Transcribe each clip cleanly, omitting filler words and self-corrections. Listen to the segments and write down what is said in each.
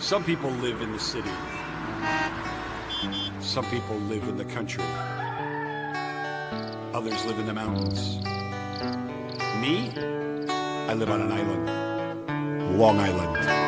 Some people live in the city. Some people live in the country. Others live in the mountains. Me? I live on an island. Long Island.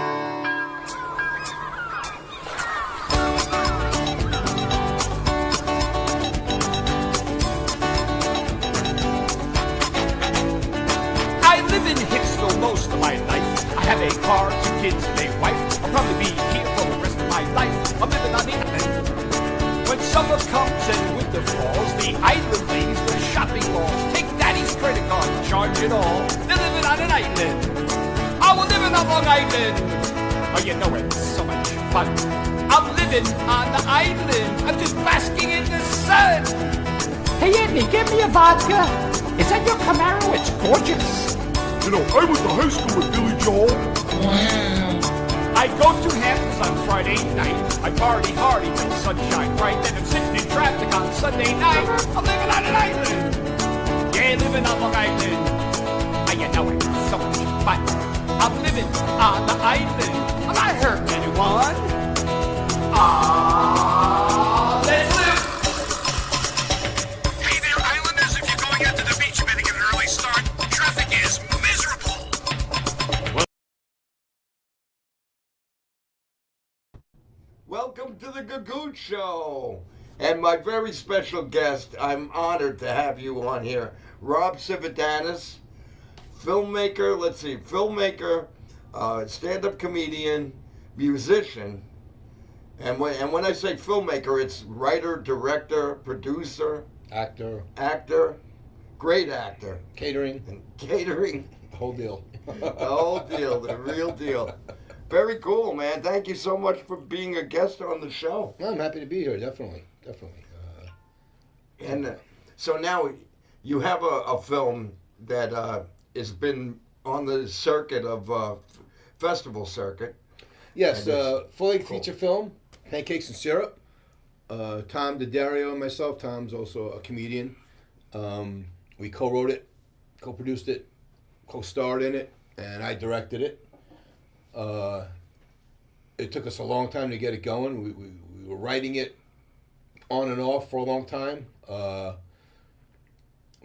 Most of my life. I have a car, 2 kids, and a wife. I'll probably be here for the rest of my life. I'm living on the island. When summer comes and winter falls, the island ladies go to shopping malls. Take daddy's credit card, charge it all. They're living on an island. Oh, we're living on Long Island. Oh, you know it's so much fun. I'm living on the island. I'm just basking in the sun. Hey, Andy, give me a vodka. Is that your Camaro? It's gorgeous. You know, I went to high school with Billy Joel. Wow. I go to Hamptons on Friday night. I party hard till sunshine bright. Then I'm sitting in traffic on Sunday night. I'm living on an island. Yeah, living on Long Island. And you know it's so much fun. I'm living on the island. I'm not hurting anyone. Let's live. Hey there, islanders. If you're going out to the beach, you better get an early start. Traffic is miserable. Welcome to the Gagootz Show. And my very special guest, I'm honored to have you on here, Rob Cividanis, filmmaker, stand-up comedian, musician. And when I say filmmaker, it's writer, director, producer, Actor, great actor, catering, and catering, the whole deal. the whole deal, the real deal. Very cool, man. Thank you so much for being a guest on the show. No, I'm happy to be here, definitely. And so now you have a film that has been on the circuit of festival circuit. Yes, full-length cool. feature film, Pancakes and Syrup. Tom DiDario and myself. Tom's also a comedian. We co-wrote it, co-produced it, co-starred in it, and I directed it. It took us a long time to get it going. We were writing it on and off for a long time. We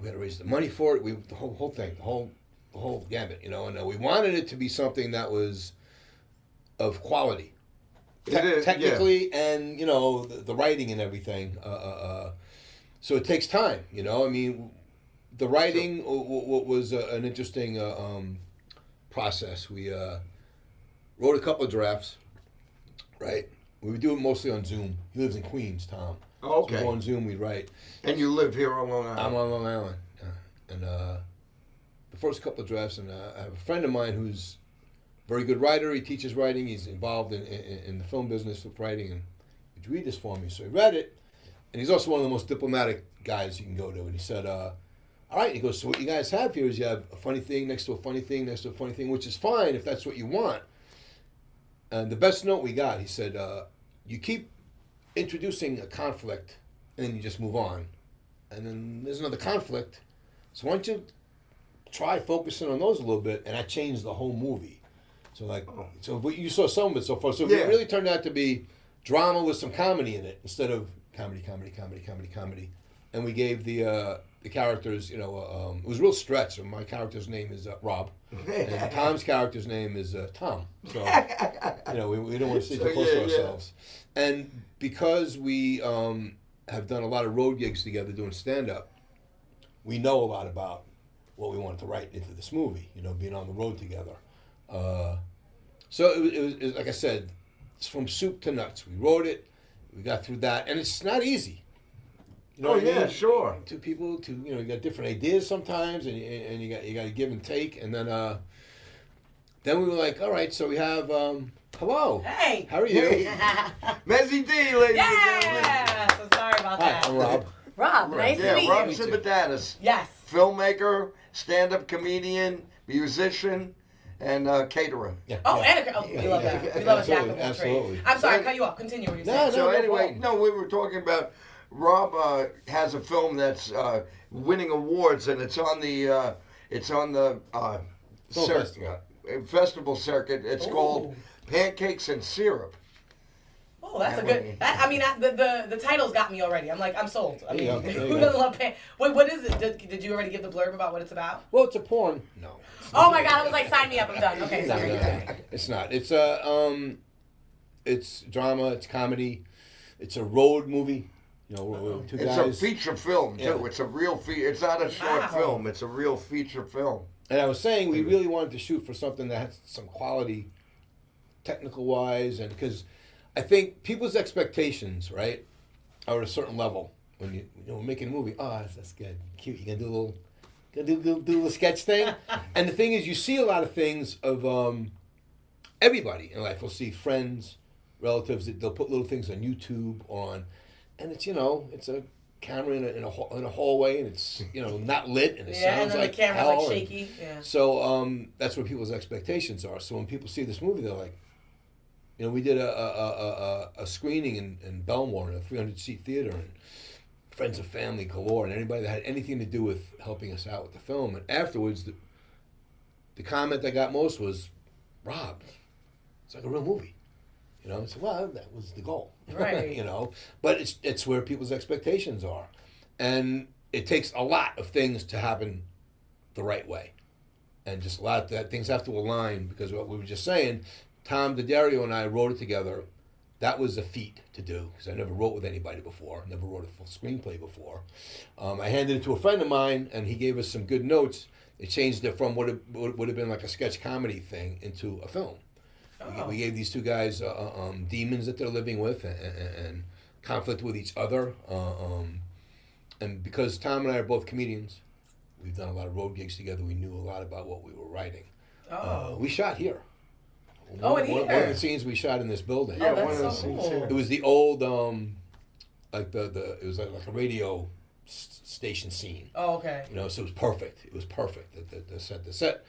had to raise the money for it. The whole thing, the whole gamut, you know. And we wanted it to be something that was of quality, technically, yeah. And you know the writing and everything. So it takes time, you know. I mean, the writing was an interesting process. We wrote a couple of drafts, right? We would do it mostly on Zoom. He lives in Queens, Tom. Oh, okay. So on Zoom we'd write. And you live here on Long Island? I'm on Long Island. Yeah. And the first couple of drafts, and I have a friend of mine who's a very good writer. He teaches writing. He's involved in the film business with writing. And he'd read this for me. So he read it. And he's also one of the most diplomatic guys you can go to. And he said, all right. He goes, so what you guys have here is you have a funny thing next to a funny thing next to a funny thing, which is fine if that's what you want. And the best note we got, he said, you keep introducing a conflict and then you just move on. And then there's another conflict. So why don't you try focusing on those a little bit? And that changed the whole movie. So so you saw some of it so far. So it really turned out to be drama with some comedy in it instead of comedy. And we gave the characters, you know, it was a real stretch. So my character's name is Rob, and Tom's character's name is Tom. So, you know, we don't want to stay too close to ourselves. And because we have done a lot of road gigs together doing stand-up, we know a lot about what we wanted to write into this movie, you know, being on the road together. So it was, like I said, it's from soup to nuts. We wrote it, we got through that, and it's not easy. You know sure. Two people, you know, you got different ideas sometimes, and you got to give and take, and then we were like, all right, so we have hello. Hey. How are you? Mezzy D, ladies and gentlemen. Yeah. So sorry about that. Hi, I'm Rob. Rob, nice to meet Rob you. Cividanis. Yes. Filmmaker, stand-up comedian, musician, and caterer. Yeah. Oh, yeah. and we love that. We love a jack of all Absolutely. trades. I'm sorry, I cut you off. Continue what you're No, saying. So anyway, problem. we were talking about Rob has a film that's winning awards, and it's on the Film festival circuit. It's called Pancakes and Syrup. Oh, that's a good. The title's got me already. I'm sold. I mean, who doesn't love Wait, what is it? Did you already give the blurb about what it's about? Well, it's a porn. No. Oh my God! I was like, sign me up. I'm done. Okay, sorry. No, it's not. It's it's drama. It's comedy. It's a road movie. You know, we're two guys. It's a feature film too. Yeah. It's a real It's not a short film. It's a real feature film. And I was saying we really wanted to shoot for something that has some quality, technical wise, and because I think people's expectations, right, are at a certain level when you're making a movie. Oh, that's good, cute. You can do a little. Do a little sketch thing. And the thing is, you see a lot of things of everybody in life. We'll see friends, relatives, that they'll put little things on YouTube and it's, it's a camera in a hallway, and it's, not lit, and it sounds like the camera's hell. like shaky. Yeah. So that's what people's expectations are. So when people see this movie, they're like, we did a screening in Belmore in a 300-seat theater, and friends and family galore, and anybody that had anything to do with helping us out with the film. And afterwards, the comment I got most was, Rob, it's like a real movie. I said, well, that was the goal. Right. But it's where people's expectations are. And it takes a lot of things to happen the right way. And just a lot of things have to align, because what we were just saying, Tom DiDario and I wrote it together. That was a feat to do, because I never wrote with anybody before, never wrote a full screenplay before. I handed it to a friend of mine, and he gave us some good notes. It changed it from what would have been like a sketch comedy thing into a film. Oh. We gave these two guys demons that they're living with and conflict with each other. And because Tom and I are both comedians, we've done a lot of road gigs together. We knew a lot about what we were writing. We shot here. One of the scenes we shot in this building. Yeah, that's one of the so scenes cool. here. It was the old, it was like a radio station scene. Oh, okay. So it was perfect. It was perfect. The set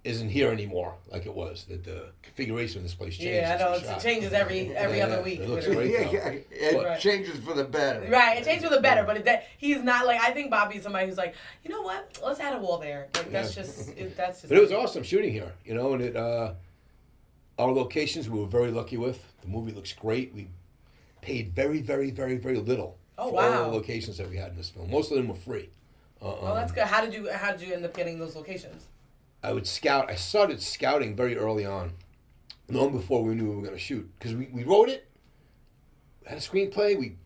isn't here anymore like it was. The configuration of this place changes. Yeah, I know. It changes every other week. It looks great. It changes for the better. Right, it changes for the better, but he's not like, I think Bobby's somebody who's like, you know what? Let's add a wall there. Like, that's just. But it was awesome shooting here, and it. Our locations we were very lucky with. The movie looks great. We paid very, very, very, very little for all the locations that we had in this film. Most of them were free. Oh, that's good. How did you end up getting those locations? I would scout. I started scouting very early on, long before we knew we were going to shoot. Because we wrote it, had a screenplay. We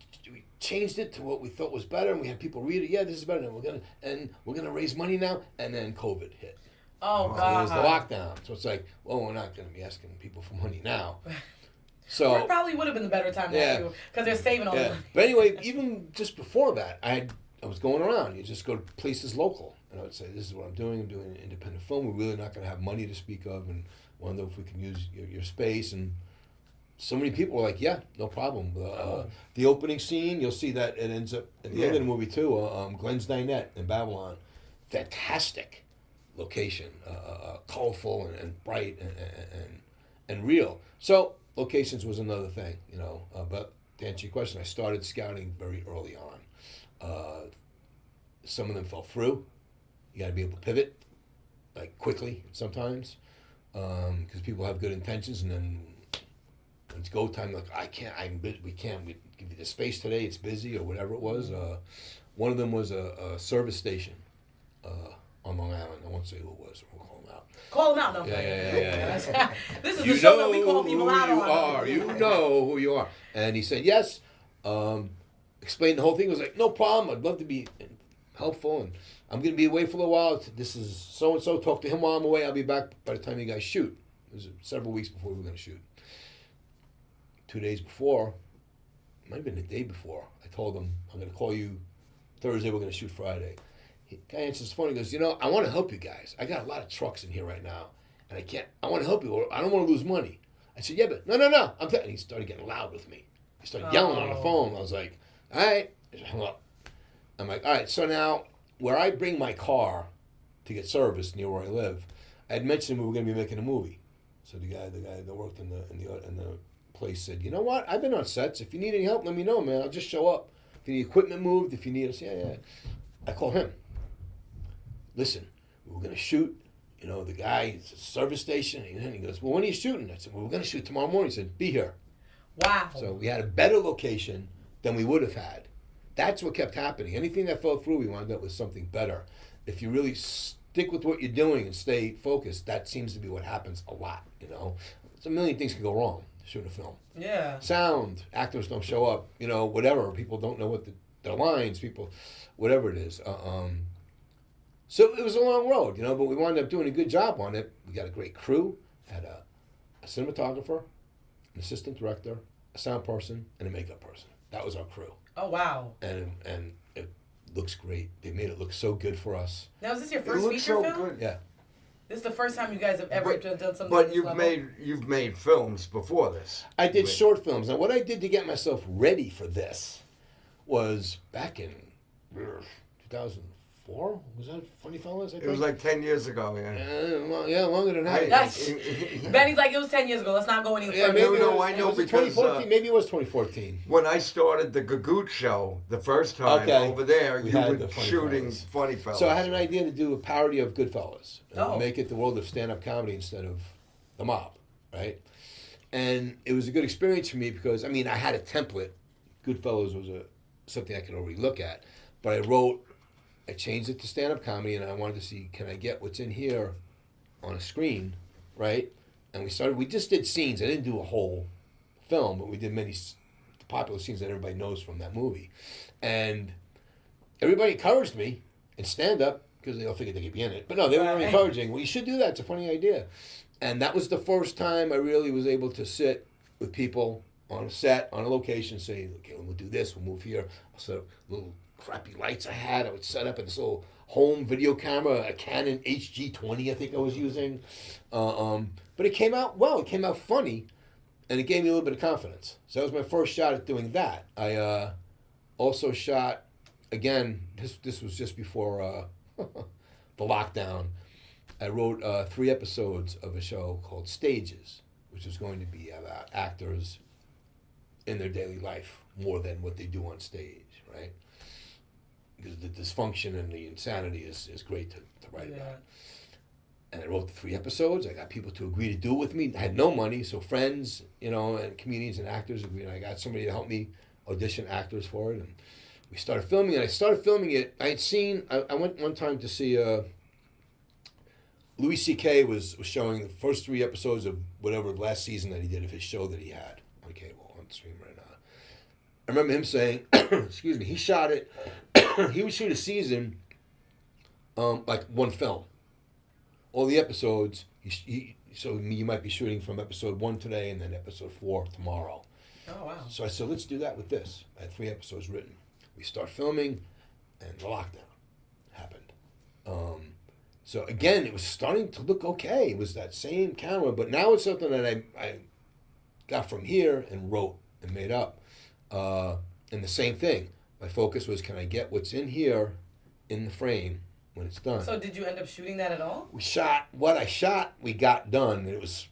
changed it to what we thought was better, and we had people read it. Yeah, this is better. And we're gonna raise money now. And then COVID hit. Oh God! It was the lockdown, so it's like, well, we're not going to be asking people for money now. So it probably would have been the better time now, because they're saving all the money. But anyway, even just before that, I was going around. You just go to places local, and I would say, "This is what I'm doing. I'm doing an independent film. We're really not going to have money to speak of, and wonder if we can use your space." And so many people were like, "Yeah, no problem." The opening scene, you'll see that it ends up at the end of the movie too. Glenn's Dinette in Babylon, fantastic location, colorful and bright and real. So locations was another thing, but to answer your question, I started scouting very early on. Some of them fell through. You got to be able to pivot, like quickly sometimes, because people have good intentions, and then when it's go time, like we can't give you the space today. It's busy or whatever it was. One of them was a service station. On Long Island. I won't say who it was. We'll call them out. Call them out, no. Yeah. This is the show that we call people out on. You know who you are. And he said, yes. Explained the whole thing. He was like, no problem. I'd love to be helpful. And I'm going to be away for a while. This is so-and-so. Talk to him while I'm away. I'll be back by the time you guys shoot. It was several weeks before we were going to shoot. 2 days before, might have been the day before, I told him, I'm going to call you Thursday. We're going to shoot Friday. Guy answers the phone. He goes, I want to help you guys. I got a lot of trucks in here right now, and I want to help you. I don't want to lose money. I said, yeah, but no. And he started getting loud with me. He started yelling on the phone. I was like, all right. I just hung up. I'm like, all right. So now, where I bring my car to get serviced near where I live, I had mentioned we were going to be making a movie. So the guy that worked in the place said, you know what? I've been on sets. If you need any help, let me know, man. I'll just show up. If you need equipment moved, if you need us, yeah. I call him. Listen, we were going to shoot you know, the guy, it's a service station, and he goes, well, when are you shooting? I said, well, we're going to shoot tomorrow morning. He said, be here. Wow. So we had a better location than we would have had. That's what kept happening. Anything that fell through, we wound up with something better. If you really stick with what you're doing and stay focused, that seems to be what happens a lot, you know. It's a million things can go wrong shooting a film. Yeah. Sound, actors don't show up, you know, whatever. People don't know what their lines, people, whatever it is. So it was a long road, you know, but we wound up doing a good job on it. We got a great crew, had a cinematographer, an assistant director, a sound person, and a makeup person. That was our crew. Oh, wow. And it looks great. They made it look so good for us. Now, is this your first feature film? Good. Yeah. This is the first time you guys have ever done something But like this you've level? made films before this. I did short films. Now, what I did to get myself ready for this was back in 2004. Was that Funny Fellas? I think? It was like 10 years ago, yeah, longer than that. Benny's like, it was 10 years ago. Let's not go any further. Yeah, maybe I know was it because 2014. Maybe it was 2014. when I started the Gagootz show the first time over there, We you had were the Funny shooting Fellas. Funny Fellas. So I had an idea to do a parody of Goodfellas. Oh. Make it the world of stand-up comedy instead of the mob, right? And it was a good experience for me because, I mean, I had a template. Goodfellas was something I could already look at. But I changed it to stand-up comedy, and I wanted to see, can I get what's in here on a screen, right? And we just did scenes. I didn't do a whole film, but we did many popular scenes that everybody knows from that movie. And everybody encouraged me in stand-up, because they all figured they could be in it. But no, they were encouraging. Well, you should do that. It's a funny idea. And that was the first time I really was able to sit with people on a set, on a location, say, okay, we'll do this, we'll move here. I'll set up little crappy lights I had. I would set up in this little home video camera, a Canon HG20 I think I was using. But it came out well. It came out funny, and it gave me a little bit of confidence. So that was my first shot at doing that. I also shot, again, this was just before the lockdown. I wrote 3 episodes of a show called Stages, which was going to be about actors in their daily life more than what they do on stage, right? Because the dysfunction and the insanity is great to write about. And I wrote the 3 episodes. I got people to agree to do it with me. I had no money, so friends, you know, and comedians and actors agreed. I got somebody to help me audition actors for it, and we started filming. And I started filming it. I went one time to see Louis C.K. was showing the first 3 episodes of whatever last season that he did of his show that he had on cable, on stream right now. I remember him saying, excuse me, he shot it. He would shoot a season like one film. All the episodes, so you might be shooting from episode 1 today and then episode 4 tomorrow. Oh, wow. So I said, let's do that with this. I had 3 episodes written. We start filming, and the lockdown happened. So again, it was starting to look okay. It was that same camera, but now it's something that I got from here and wrote and made up. And the same thing. My focus was, can I get what's in here in the frame when it's done? So did you end up shooting that at all? We shot we got done. And it was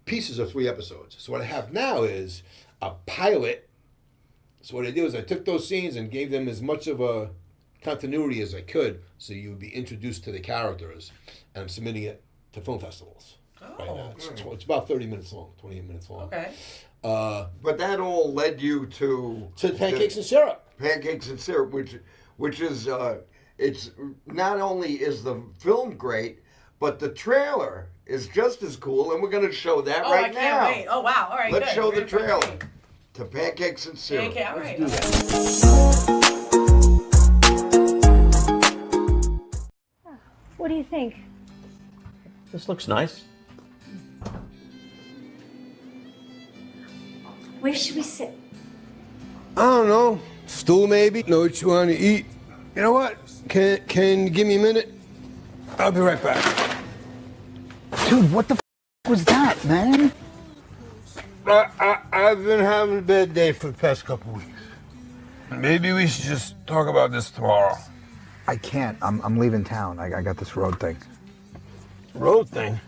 pieces of 3 episodes. So what I have now is a pilot. So what I did was I took those scenes and gave them as much of a continuity as I could, so you would be introduced to the characters. And I'm submitting it to film festivals right now. It's about 30 minutes long, 28 minutes long. Okay. But that all led you to Pancakes and Syrup. Pancakes and Syrup, which is it's not only is the film great, but the trailer is just as cool, and we're going to show that right now. I can't wait. Oh, wow. All right, Let's good. show We're the in for a trailer treat. to Pancakes and Syrup. Okay, all right. What do you think? This looks nice. Where should we sit? I don't know. Stool maybe? Know what you want to eat? You know what? Can you give me a minute? I'll be right back. Dude, what the was that, man? I've been having a bad day for the past couple weeks. Maybe we should just talk about this tomorrow. I can't. I'm leaving town. I got this road thing. Road thing?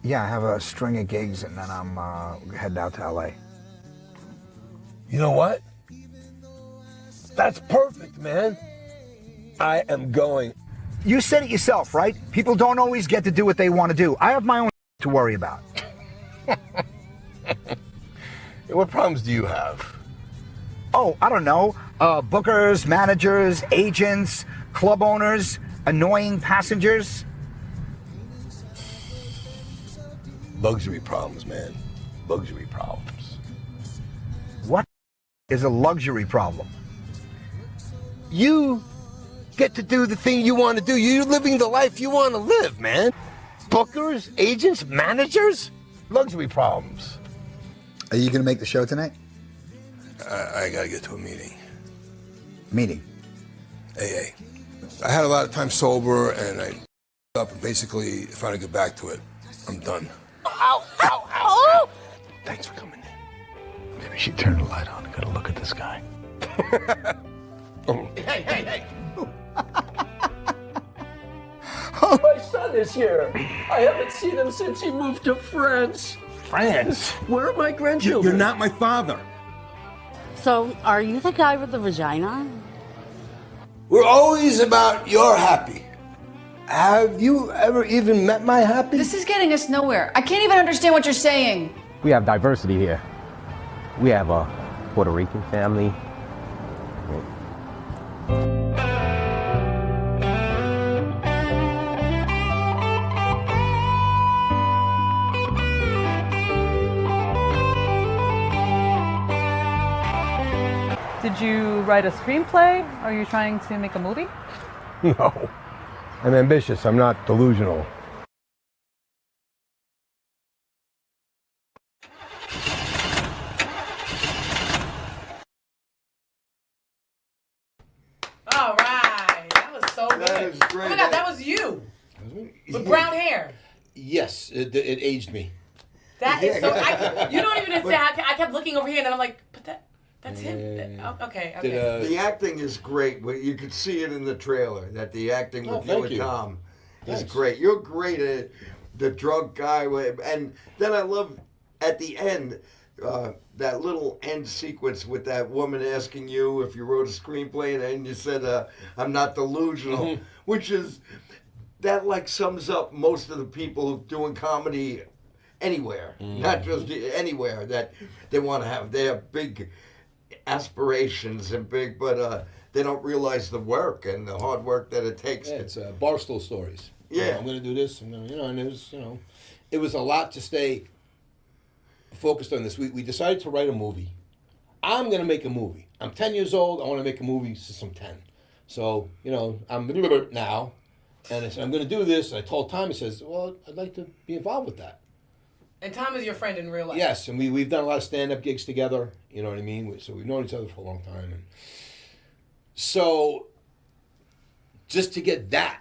Yeah, I have a string of gigs, and then I'm heading out to LA. You know what? That's perfect, man. I am going You said it yourself, right? People don't always get to do what they want to do. I have my own to worry about. What problems do you have? Oh, I don't know. Bookers, managers, agents, club owners, annoying passengers. Luxury problems, man. Luxury problems. What is a luxury problem? You get to do the thing you want to do. You're living the life you want to live, man. Bookers, agents, managers, luxury problems. Are you going to make the show tonight? I got to get to a meeting. Meeting? AA. I had a lot of time sober, and I up, and basically, if I don't get back to it, I'm done. Ow, ow, ow, ow. Thanks for coming in. Maybe she turned the light on. I got to look at this guy. Hey. My son is here. I haven't seen him since he moved to France. France? Where are my grandchildren? You're not my father. So, are you the guy with the vagina? We're always about your happy. Have you ever even met my happy? This is getting us nowhere. I can't even understand what you're saying. We have diversity here. We have a Puerto Rican family. Did you write a screenplay? Are you trying to make a movie? No. I'm ambitious. I'm not delusional. All right. That was so good. That is great. Oh my God, that was you. With brown hair. Yes, it aged me. That is so. You don't even say. I kept looking over here, and then I'm like, but that's him. Okay. The acting is great. You could see it in the trailer that the acting with you and Tom is great. You're great at the drug guy, and then I love at the end that little end sequence with that woman asking you if you wrote a screenplay, and you said, "I'm not delusional," which is that like sums up most of the people doing comedy anywhere, not just anywhere, that they want to have. They have big aspirations and big, but they don't realize the work and the hard work that it takes. Yeah, it's Barstool stories. Yeah, you know, I'm going to do this. I'm gonna, and it was, it was a lot to stay focused on this. We decided to write a movie. I'm going to make a movie. I'm 10 years old. I want to make a movie since I'm 10. So I'm now, and I said I'm going to do this. And I told Tom. He says, "Well, I'd like to be involved with that." And Tom is your friend in real life. Yes, and we've done a lot of stand-up gigs together. You know what I mean? So we've known each other for a long time, and so just to get that,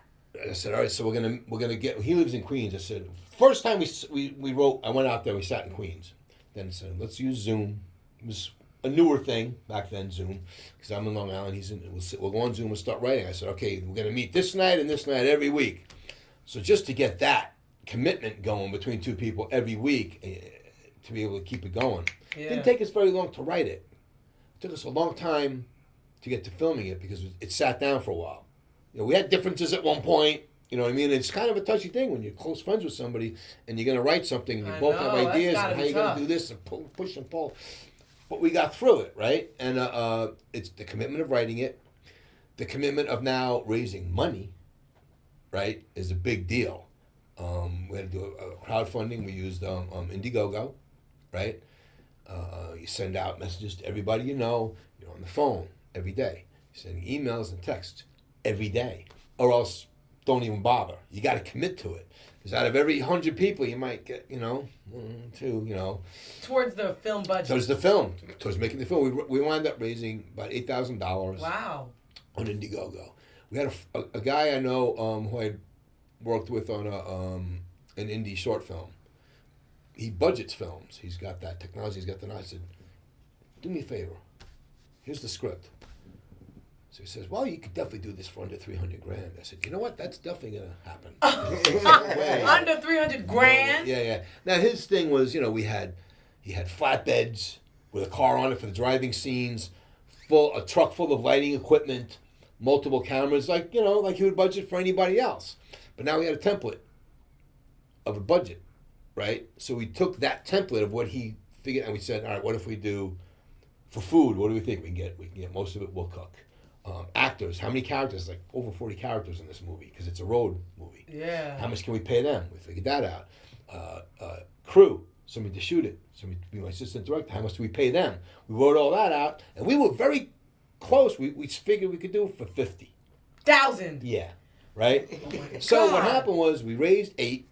I said, all right. So we're gonna get. He lives in Queens. I said, first time we wrote. I went out there. We sat in Queens. Then I said, let's use Zoom. It was a newer thing back then, Zoom, because I'm in Long Island. He's in. We'll go on Zoom and start writing. I said, okay, we're gonna meet this night and this night every week. So just to get that commitment going between two people every week to be able to keep it going. Yeah. It didn't take us very long to write it. It took us a long time to get to filming it because it sat down for a while. We had differences at one point. You know what I mean? It's kind of a touchy thing when you're close friends with somebody and you're going to write something and you both have ideas and how you're going to do this and push and pull. But we got through it, right? And it's the commitment of writing it, the commitment of now raising money, right, is a big deal. We had to do a crowdfunding. We used Indiegogo, right? You send out messages to everybody you know. You're on the phone every day. You're sending emails and texts every day. Or else don't even bother. You got to commit to it. Because out of every 100 people, you might get, two, Towards the film budget. Towards making the film. We wound up raising about $8,000. Wow. On Indiegogo. We had a guy I know who I worked with on an indie short film. He budgets films. He's got that technology. He's got the knowledge. I said, do me a favor. Here's the script. So he says, well, you could definitely do this for under $300,000. I said, you know what? That's definitely going to happen. Under $300,000? Yeah. Now his thing was, he had flatbeds with a car on it for the driving scenes, a truck full of lighting equipment, multiple cameras, like like he would budget for anybody else. But now we had a template of a budget, right? So we took that template of what he figured, and we said, all right, what if we do for food? What do we think we can get? We can get most of it. We'll cook. Actors, how many characters? Like over 40 characters in this movie because it's a road movie. Yeah. How much can we pay them? We figured that out. Crew, somebody to shoot it, somebody to be my assistant director. How much do we pay them? We wrote all that out, and we were very close. We figured we could do it for 50,000. Yeah, right. Oh So what happened was we raised 8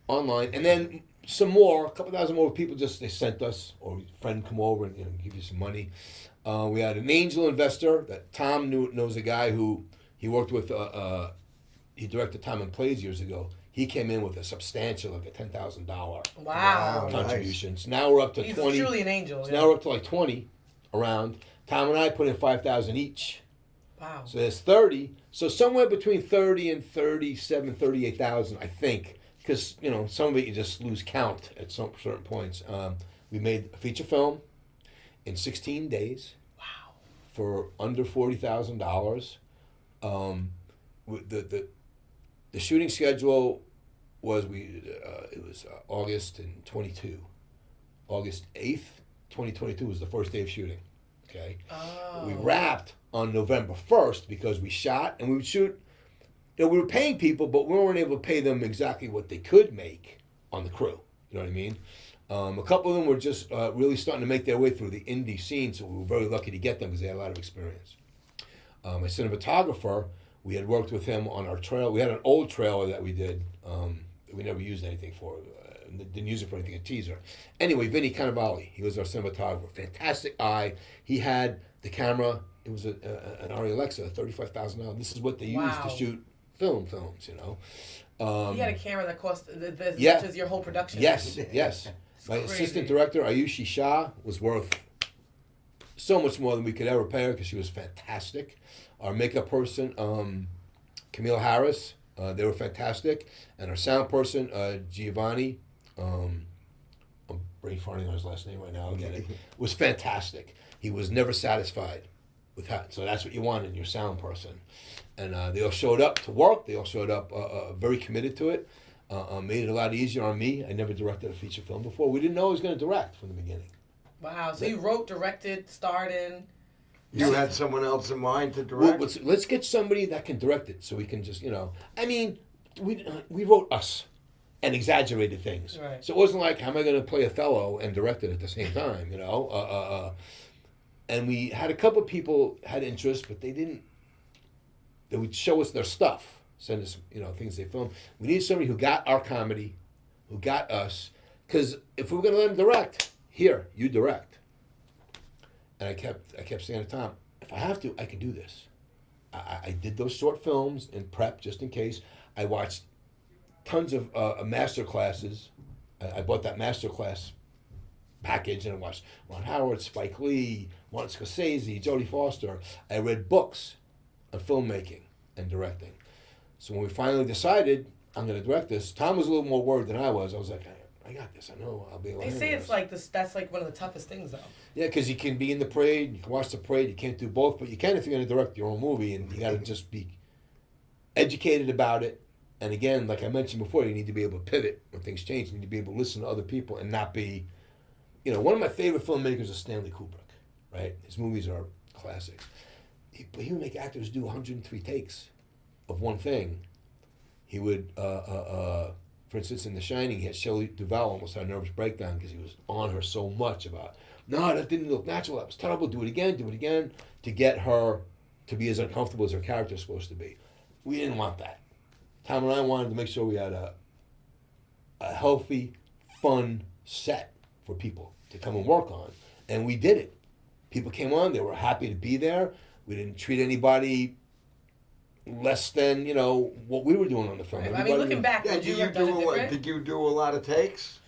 online, and then some more, a couple thousand more people they sent us, or a friend come over and give you some money. We had an angel investor that Tom knows a guy who he worked with. He directed Time and Plays years ago. He came in with a substantial, like a $10,000 Wow. contribution. Nice. So now we're up to He's 20. truly an angel. So now we're up to like 20 around. Tom and I put in 5,000 each. Wow. So there's 30. So somewhere between 30 and 37, 38,000, I think. Because, some of it you just lose count at some certain points. We made a feature film in 16 days. Wow. For under $40,000. The shooting schedule was August in 22. August 8th, 2022 was the first day of shooting. Okay. Oh. We wrapped on November 1st because we shot and we would shoot. We were paying people, but we weren't able to pay them exactly what they could make on the crew. You know what I mean? A couple of them were just really starting to make their way through the indie scene, so we were very lucky to get them because they had a lot of experience. My cinematographer, we had worked with him on our trailer. We had an old trailer that we did. We never used anything for. Didn't use it for anything, a teaser. Anyway, Vinny Cannavale, he was our cinematographer. Fantastic eye. He had the camera. It was an Arri Alexa, $35,000. This is what they used to shoot films. He had a camera that cost as yeah. much as your whole production. Yes. My crazy. assistant director, Ayushi Shah, was worth so much more than we could ever pay her because she was fantastic. Our makeup person, Camille Harris, they were fantastic. And our sound person, Giovanni, I'm brain farting on his last name right now, I'll get it, was fantastic. He was never satisfied with that. So that's what you want in your sound person. And they all showed up to work. They all showed up very committed to it. Made it a lot easier on me. I never directed a feature film before. We didn't know I was going to direct from the beginning. Wow. So you wrote, directed, starred in. You had someone else in mind to direct? Well, let's get somebody that can direct it so we can just, I mean, we wrote us and exaggerated things. Right. So it wasn't like, how am I going to play Othello and direct it at the same time, And we had a couple of people had interest, but they would show us their stuff, send us, things they filmed. We needed somebody who got our comedy, who got us, because if we were going to let them direct, here, you direct. And I kept saying to Tom, if I have to, I can do this. I did those short films in prep just in case. I watched tons of master classes. I bought that master class package and I watched Ron Howard, Spike Lee, Martin Scorsese, Jodie Foster. I read books on filmmaking and directing. So when we finally decided I'm going to direct this, Tom was a little more worried than I was. I was like, I got this. I know I'll be able to. They say it's like this. That's like one of the toughest things, though. Yeah, because you can be in the parade, you can watch the parade. You can't do both, but you can if you're going to direct your own movie, and you got to just be educated about it. And again, like I mentioned before, you need to be able to pivot when things change. You need to be able to listen to other people and not be, one of my favorite filmmakers is Stanley Kubrick, right? His movies are classics. He would make actors do 103 takes of one thing. He would, for instance, in The Shining, he had Shelley Duvall almost had a nervous breakdown because he was on her so much about, no, that didn't look natural, that was terrible, do it again, to get her to be as uncomfortable as her character is supposed to be. We didn't want that. Tom and I wanted to make sure we had a healthy, fun set for people to come and work on. And we did it. People came on, they were happy to be there. We didn't treat anybody less than, what we were doing on the film. Right. I mean, looking back, would you have done it different? Did you do a lot of takes?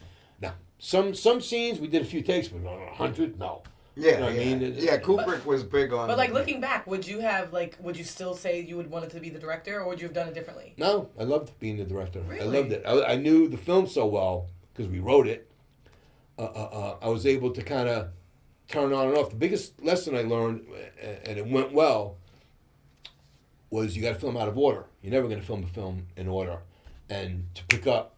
No. Some scenes, we did a few takes, but 100, no. Yeah, you know what I mean? Kubrick was big on. But looking back, would you still say you would want it to be the director, or would you have done it differently? No, I loved being the director. Really? I loved it. I knew the film so well because we wrote it. I was able to kind of turn on and off. The biggest lesson I learned, and it went well, was you got to film out of order. You're never going to film a film in order. And to pick up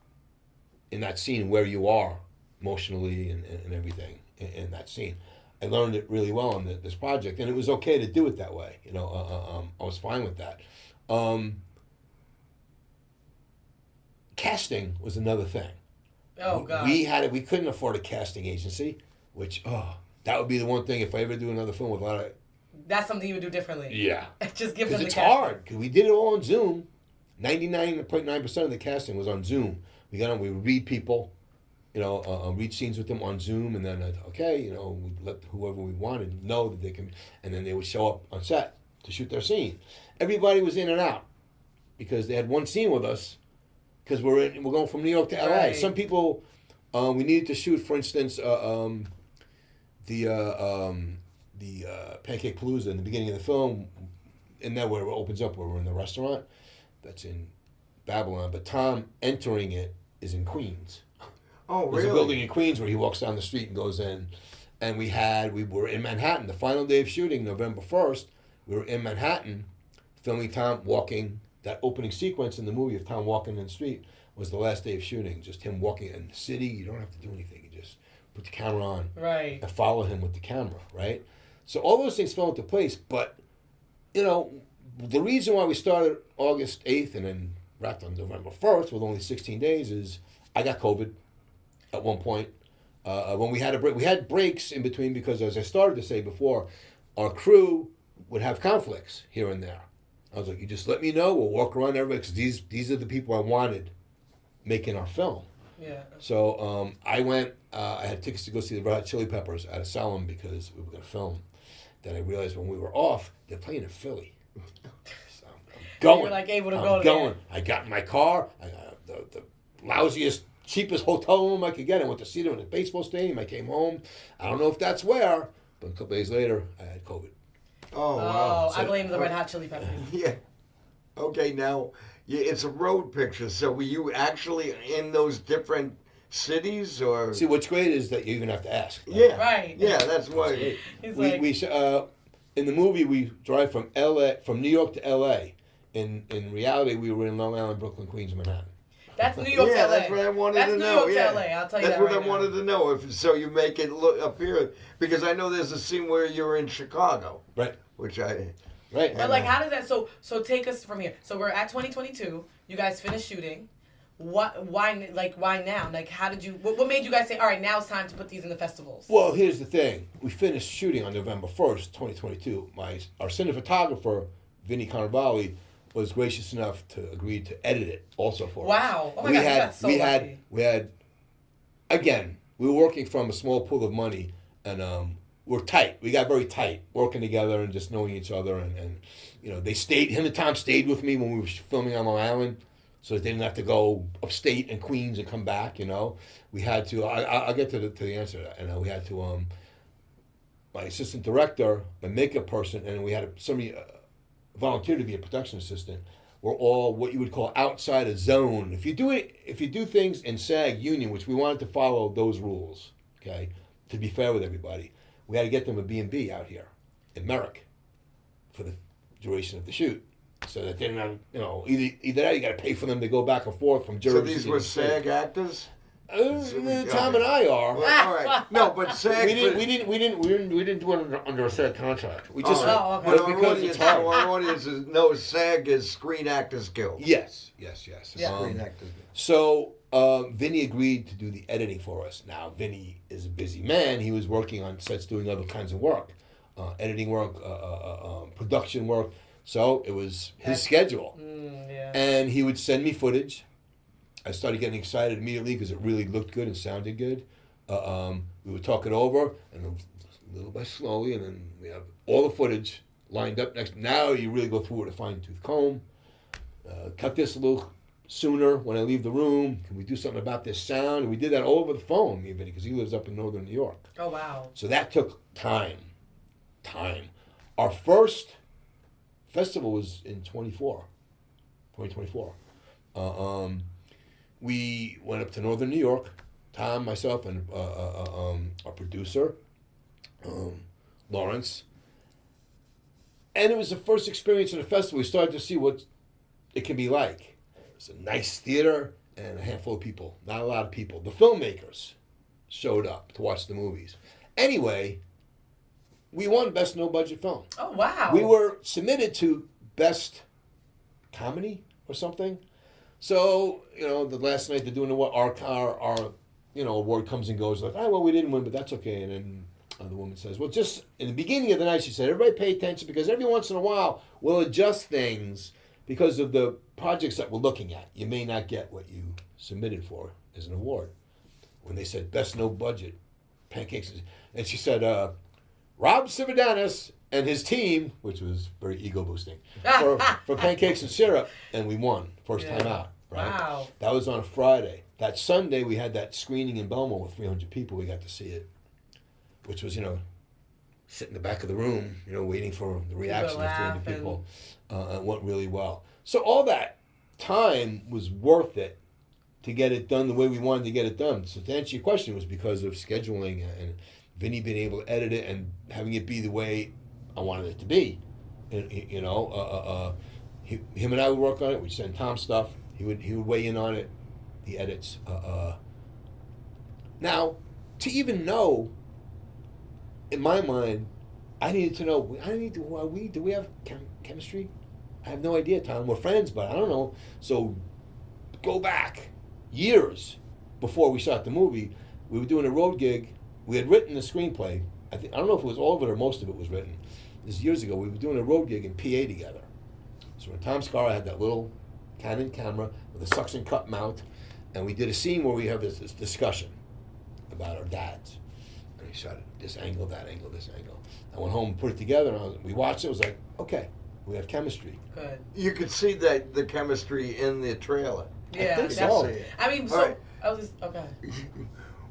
in that scene where you are emotionally and everything in that scene. I learned it really well on this project, and it was okay to do it that way. You know, I was fine with that. Casting was another thing. Oh God. We couldn't afford a casting agency, which that would be the one thing if I ever do another film with a lot of. That's something you would do differently. Yeah. Just give them the it's casting. hard because we did it all on Zoom. 99.9% of the casting was on Zoom. We would read people, read scenes with them on Zoom, and then we'd let whoever we wanted know that they can, and then they would show up on set to shoot their scene. Everybody was in and out because they had one scene with us. Because we're going from New York to LA. Right. Some people, we needed to shoot, for instance, the Pancake Palooza in the beginning of the film, and that where it opens up, where we're in the restaurant, that's in Babylon. But Tom entering it is in Queens. Oh, really? There's a building in Queens where he walks down the street and goes in. And we were in Manhattan. The final day of shooting, November 1st, we were in Manhattan, filming Tom walking. That opening sequence in the movie of Tom walking in the street was the last day of shooting. Just him walking in the city. You don't have to do anything. You just put the camera on and follow him with the camera, right? So all those things fell into place. But, the reason why we started August 8th and then wrapped on November 1st with only 16 days is I got COVID at one point. When we had a break, we had breaks in between because, as I started to say before, our crew would have conflicts here and there. I was like, you just let me know. We'll walk around everybody because these are the people I wanted making our film. Yeah. So I went. I had tickets to go see the Red Hot Chili Peppers at Salem because we were going to film. Then I realized when we were off, they're playing in Philly. So I'm going. You were like able to I'm go going. there. I got in my car. I got the lousiest, cheapest hotel room I could get. I went to see them in a baseball stadium. I came home. I don't know if that's where, but a couple days later, I had COVID. Oh, wow. I blame the Red Hot Chili Peppers. Yeah. Okay, now, it's a road picture, so were you actually in those different cities, or? See, what's great is that you even have to ask. Yeah. Right. Yeah, that's why. In the movie, we drive from New York to L.A. In reality, we were in Long Island, Brooklyn, Queens, and Manhattan. That's New York to LA. That's what I wanted to know. New York to LA, I'll tell you that's that what right I wanted to know. So you make it appear, because I know there's a scene where you're in Chicago. Right. Right. But like, how does that? So take us from here. So we're at 2022. You guys finished shooting. Why now? Like, how did you? What made you guys say, all right, now it's time to put these in the festivals? Well, here's the thing. We finished shooting on November 1st, 2022. Our cinematographer, Vinny Carnevale, was gracious enough to agree to edit it also for us. Wow. Oh my God, that's so lucky. We had, again, we were working from a small pool of money, and we're tight. We got very tight, working together and just knowing each other. And him and Tom stayed with me when we were filming on Long Island, so that they didn't have to go upstate and Queens and come back. We had to. I'll get to the answer to that. And we had to. My assistant director, my makeup person, and we had somebody volunteer to be a production assistant. We're all what you would call outside a zone. If you do things in SAG union, which we wanted to follow those rules, okay, to be fair with everybody, we had to get them a B&B out here in Merrick for the duration of the shoot. So that they're not, either that, you got to pay for them to go back and forth from Jersey. So these were SAG actors? Tom and I are. Well, all right. No, but SAG. We didn't do it under a SAG contract. We just. But our audience knows SAG is Screen Actors Guild. Yes. Yeah. Screen Actors Guild. So Vinny agreed to do the editing for us. Now Vinny is a busy man. He was working on sets, doing other kinds of work, editing work, production work. So it was his schedule, and he would send me footage. I started getting excited immediately because it really looked good and sounded good. We would talk it over, and little by slowly, and then we have all the footage lined up next. Now you really go through with a fine-tooth comb. Cut this a little sooner when I leave the room. Can we do something about this sound? And we did that all over the phone, even because he lives up in northern New York. Oh, wow. So that took time. Our first festival was in 2024. We went up to northern New York, Tom, myself, and our producer, Lawrence. And it was the first experience in a festival. We started to see what it can be like. It's a nice theater and a handful of people, not a lot of people. The filmmakers showed up to watch the movies. Anyway, we won Best No Budget Film. Oh, wow. We were submitted to Best Comedy or something. So, the last night they're doing our award comes and goes. Like, well, we didn't win, but that's okay. And then the woman says, well, just in the beginning of the night, she said, everybody pay attention because every once in a while we'll adjust things because of the projects that we're looking at. You may not get what you submitted for as an award. When they said Best No Budget, Pancakes, and she said, Rob Cividanis and his team, which was very ego boosting, for Pancakes and Syrup, and we won first time out. Right? Wow. That was on a Friday. That Sunday we had that screening in Belmont with 300 people. We got to see it, which was sit in the back of the room, waiting for the reaction of 300 people. It went really well. So all that time was worth it to get it done the way we wanted to get it done. So to answer your question, it was because of scheduling and Vinny being able to edit it and having it be the way I wanted it to be. And, him and I would work on it. We'd send Tom stuff. He would weigh in on it, the edits. Now, to even know, in my mind, I needed to know. Do we have chemistry? I have no idea, Tom. We're friends, but I don't know. So, go back years before we shot the movie. We were doing a road gig. We had written the screenplay. I don't know if it was all of it or most of it was written. This is years ago. We were doing a road gig in PA together. So when Tom Scarra had that little Canon camera with a suction cup mount, and we did a scene where we have this discussion about our dads. And he shot it this angle, that angle, this angle. I went home and put it together, and we watched it. It was like, okay, we have chemistry. Good. You could see that the chemistry in the trailer. Yeah, I think so. I mean, All right. I was just, okay.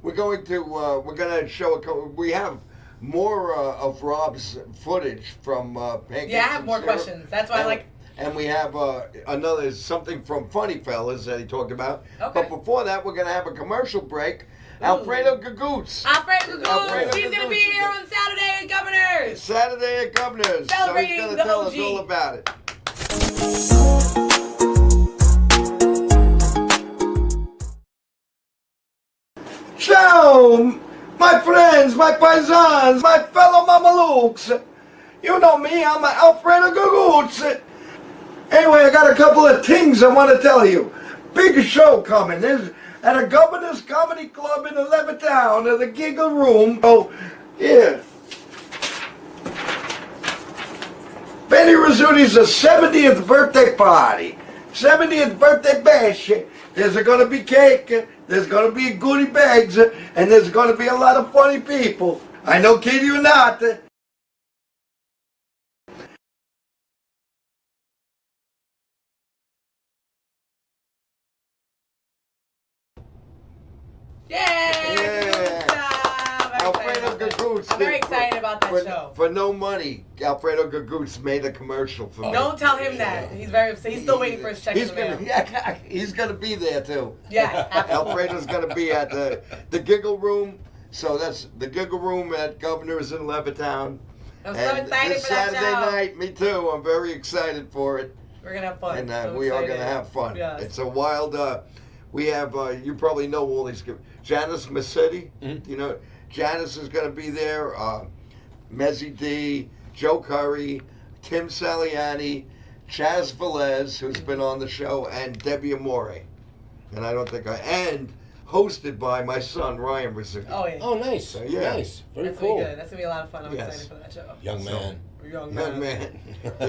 We're going to show a couple. We have more of Rob's footage from Pancakes. Yeah, I have and more Syrup. questions. That's why And we have something from Funny Fellas that he talked about. Okay. But before that, we're going to have a commercial break. Alfredo Gagootz. Alfredo Gagootz. He's going to be here on Saturday at Governor's. Saturday at Governor's. Celebrating so he's the tell OG. us all about it. Ciao, my friends, my paisans, my fellow mamalukes. You know me, I'm Alfredo Gagootz. Anyway, I got a couple of things I want to tell you. Big show coming. There's at a Governor's Comedy Club in Levittown at the Giggle Room. Oh, yeah. Benny Rizzuto's 70th birthday party. 70th birthday bash. There's going to be cake, there's going to be goodie bags, and there's going to be a lot of funny people. I know, kid you not. Alfredo Gagootz. I'm very excited about that show. For no money, Alfredo Gagootz made a commercial for me. Don't tell him that. He's very upset. He's still waiting for his check in the mail. He's going to be there too. Yes, absolutely. Alfredo's going to be at the Giggle Room. So that's the Giggle Room at Governor's in Levittown. I'm so excited this for that Saturday show. night, me too. I'm very excited for it. We're going to have fun. And So we are excited. going to have fun. Yes. It's a wild, we have, you probably know all these, Janice Massetti, you know, Janice is going to be there, Mezzi D, Joe Curry, Tim Saliani, Chaz Velez, who's been on the show, and Debbie Amore. And I don't think and hosted by my son, Ryan Rizzuto. Oh, yeah. Oh, nice. So, yeah. Nice. Very That's cool. Gonna be good. That's going to be a lot of fun. I'm excited for that show. Young man. Young Young man. man. I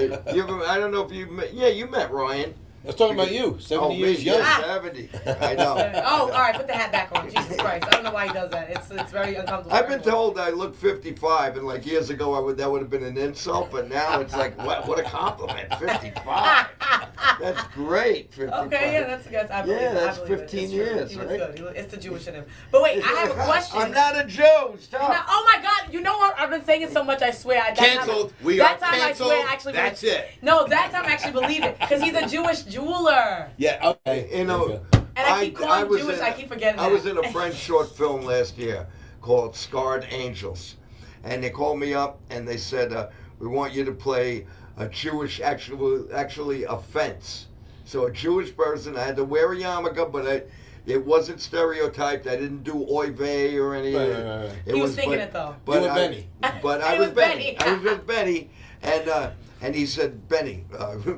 don't know if you met, you met Ryan. I was talking about you, 70 years me, young. 70. I know. Oh, all right. Put the hat back on. Jesus Christ. I don't know why he does that. It's very uncomfortable. I've been told I look 55, and like years ago that would have been an insult, but now it's like, what a compliment, 55. That's great, 55. Okay, yeah, that's I believe it. that's I believe 15 it. It's years, true. He right? looks good. It's the Jewish in him. But wait, I have a question. I'm not a Jew. Stop. Now, oh my God! You know what? I've been saying it so much. I swear. Canceled. We are canceled. That's it. No, that time I actually believe it because he's a Jewish jeweler. Yeah. Okay. You know, And I keep calling him Jewish. I keep forgetting I that. was in a French short film last year called Scarred Angels. And they called me up and they said, we want you to play Jewish actually offense. So a Jewish person, I had to wear a yarmulke, but it wasn't stereotyped. I didn't do oy vey or any. Right. He was thinking it though. But You were Benny. But I was Benny. I was just Benny, and he said, Benny,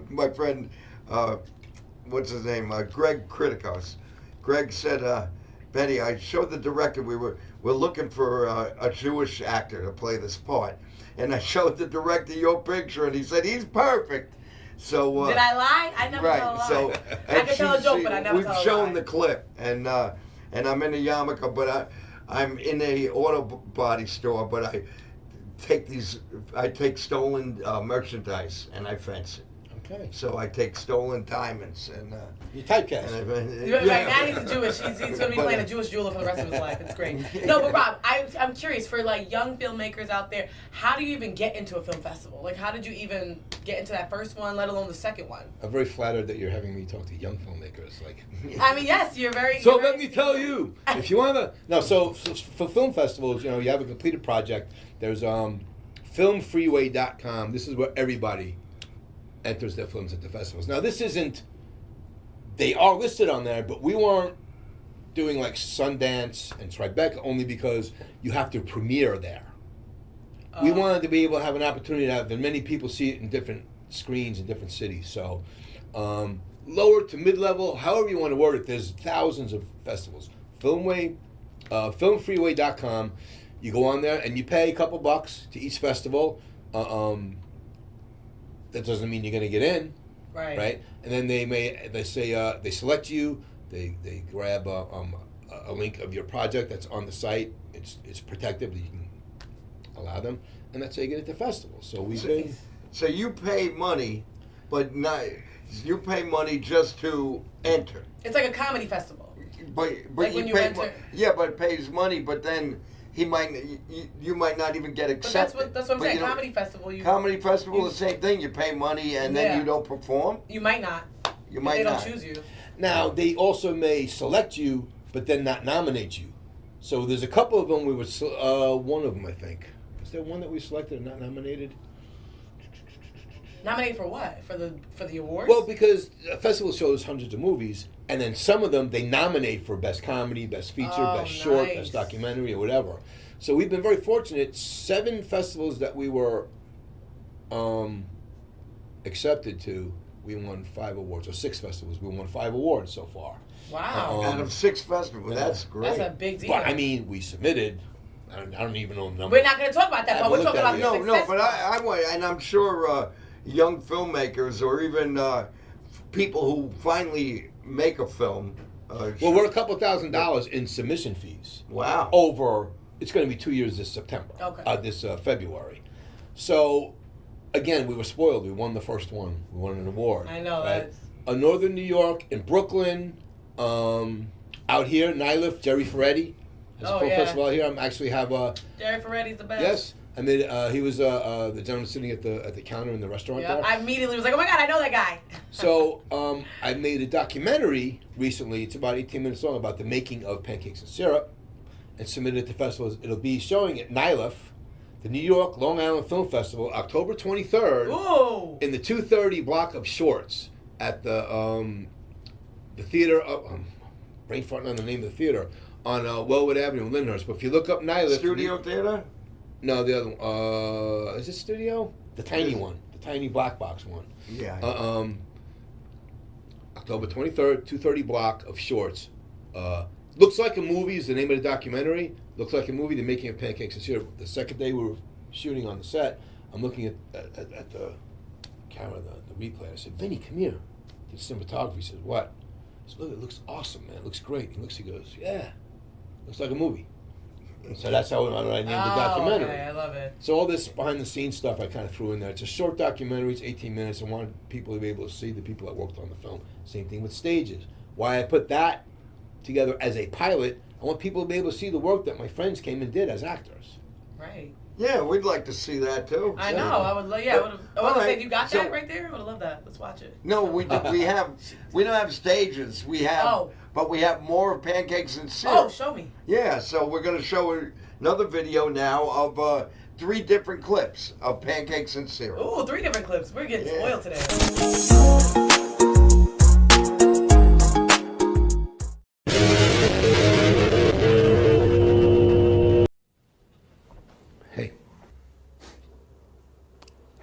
my friend, what's his name? Greg Kritikos. Greg said, Benny, I showed the director we're looking for a Jewish actor to play this part, and I showed the director your picture, and he said he's perfect. So did I lie? I never tell a lie. So I can tell a joke, but I never tell a lie. We've shown the clip, and I'm in a yarmulke, but I'm in a auto body store, but I take stolen merchandise and I fence it. Okay. So I take stolen diamonds and you typecast. Right now he's Jewish. He's going to be playing a Jewish jeweler for the rest of his life. It's great. No, but Rob, I'm curious for like young filmmakers out there. How do you even get into a film festival? Like, how did you even get into that first one, let alone the second one? I'm very flattered that you're having me talk to young filmmakers. Like, I mean, yes, you're very. So let me tell you, if you want to, so for film festivals, you have a completed project. There's filmfreeway.com. This is where everybody enters their films at the festivals. Now, this isn't, they are listed on there, but we weren't doing like Sundance and Tribeca only because you have to premiere there. We wanted to be able to have an opportunity to have as many people see it in different screens in different cities. So, lower to mid-level, however you want to word it, there's thousands of festivals. Filmfreeway.com. You go on there and you pay a couple bucks to each festival. That doesn't mean you're going to get in, right? And then they select you. They grab a link of your project that's on the site. It's protected, but you can allow them, and that's how you get into festivals. So So you pay money, but not you pay money just to enter. It's like a comedy festival. But like when you enter. Yeah, but it pays money, but then. You might not even get accepted. But that's what I'm saying. Comedy festival. Comedy festival, the same thing. You pay money and then you don't perform. You might not. You might not. They don't choose you. Now they also may select you, but then not nominate you. So there's a couple of them. We were one of them, I think. Is there one that we selected and not nominated? Nominated for what? For the awards? Well, because a festival shows hundreds of movies, and then some of them they nominate for best comedy, best feature, best short, best documentary, or whatever. So we've been very fortunate. 7 festivals that we were accepted to, we won 5 awards, or 6 festivals. We won 5 awards so far. Wow! Out of 6 festivals, that's great. That's a big deal. But I mean, we submitted. I don't even know the number. We're not going to talk about that, but we're talking about the success. No, but I want, and I'm sure young filmmakers or even people who finally make a film. Well, we're a couple $1,000s in submission fees. Wow! It's going to be 2 years this September. Okay. This February. So, again, we were spoiled. We won the first one. We won an award. I know right? Northern New York, in Brooklyn, out here, Nylif, Jerry Ferretti. There's a film festival out here. I actually have Jerry Ferretti's the best. Yes. I made. He was the gentleman sitting at the counter in the restaurant there. I immediately was like, oh my God, I know that guy. So I made a documentary recently. It's about 18 minutes long about the making of Pancakes and Syrup, and submitted it to festivals. It'll be showing at Nylif, the New York Long Island Film Festival, October 23rd. Ooh. In the 230 block of Shorts at the theater. Brain farting on the name of the theater on Wellwood Avenue in Lyndhurst. But if you look up Nylif, Studio Theater. No, the other one. Is it Studio? The tiny one. The tiny black box one. Yeah. October 23rd, 230 block of Shorts. Looks like a movie is the name of the documentary. Looks like a movie, the making of Pancakes and Syrup. The second day we were shooting on the set, I'm looking at the camera, the replay. I said, Vinny, come here. The cinematography. He says, what? I said, look, it looks awesome, man. It looks great. He goes, yeah. Looks like a movie. So that's how I named the documentary. Okay, I love it. So all this behind-the-scenes stuff I kind of threw in there. It's a short documentary. It's 18 minutes. I wanted people to be able to see the people that worked on the film. Same thing with stages. Why I put that together as a pilot, I want people to be able to see the work that my friends came and did as actors. Right. Yeah, we'd like to see that too. I know. I would. I would have said, you got that right there. I would have loved that. Let's watch it. No, we don't have stages. We have but we have more of pancakes and syrup. Oh, show me. Yeah, so we're going to show another video now of 3 different clips of pancakes and syrup. Ooh, 3 different clips. We're getting spoiled today.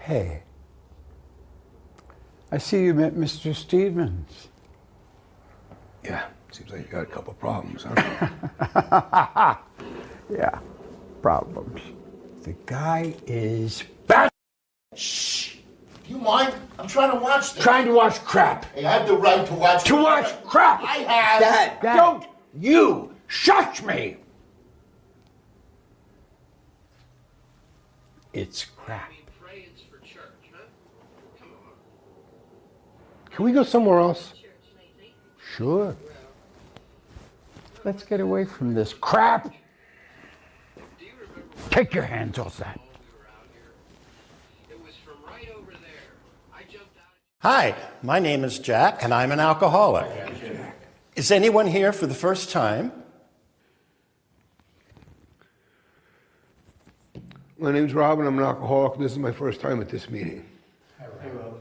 Hey, I see you met Mr. Stevens. Yeah, seems like you got a couple problems, huh? Yeah, problems. The guy is bad. Shh! Do you mind? I'm trying to watch this. Trying to watch crap. Hey, I have the right to watch. To watch crap. I have. Dad, don't you shush me. It's crap. Can we go somewhere else? Sure. Let's get away from this crap. Take your hands off that. Hi, my name is Jack, and I'm an alcoholic. Is anyone here for the first time? My name's Rob, and I'm an alcoholic. This is my first time at this meeting. Hey, Rob.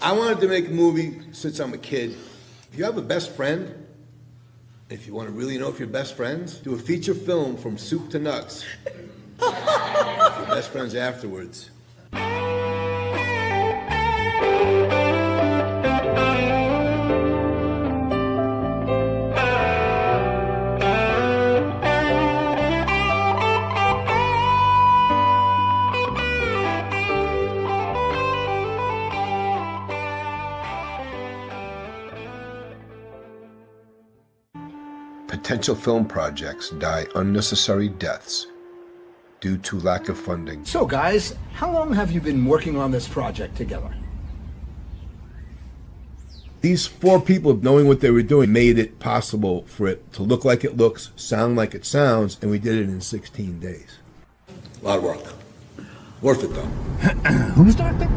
I wanted to make a movie since I'm a kid. If you have a best friend, if you want to really know if you're best friends, do a feature film from soup to nuts. If you're best friends afterwards. Potential film projects die unnecessary deaths due to lack of funding. So guys, how long have you been working on this project together? These 4 people, knowing what they were doing, made it possible for it to look like it looks, sound like it sounds, and we did it in 16 days. A lot of work. Worth it though. Who's directing?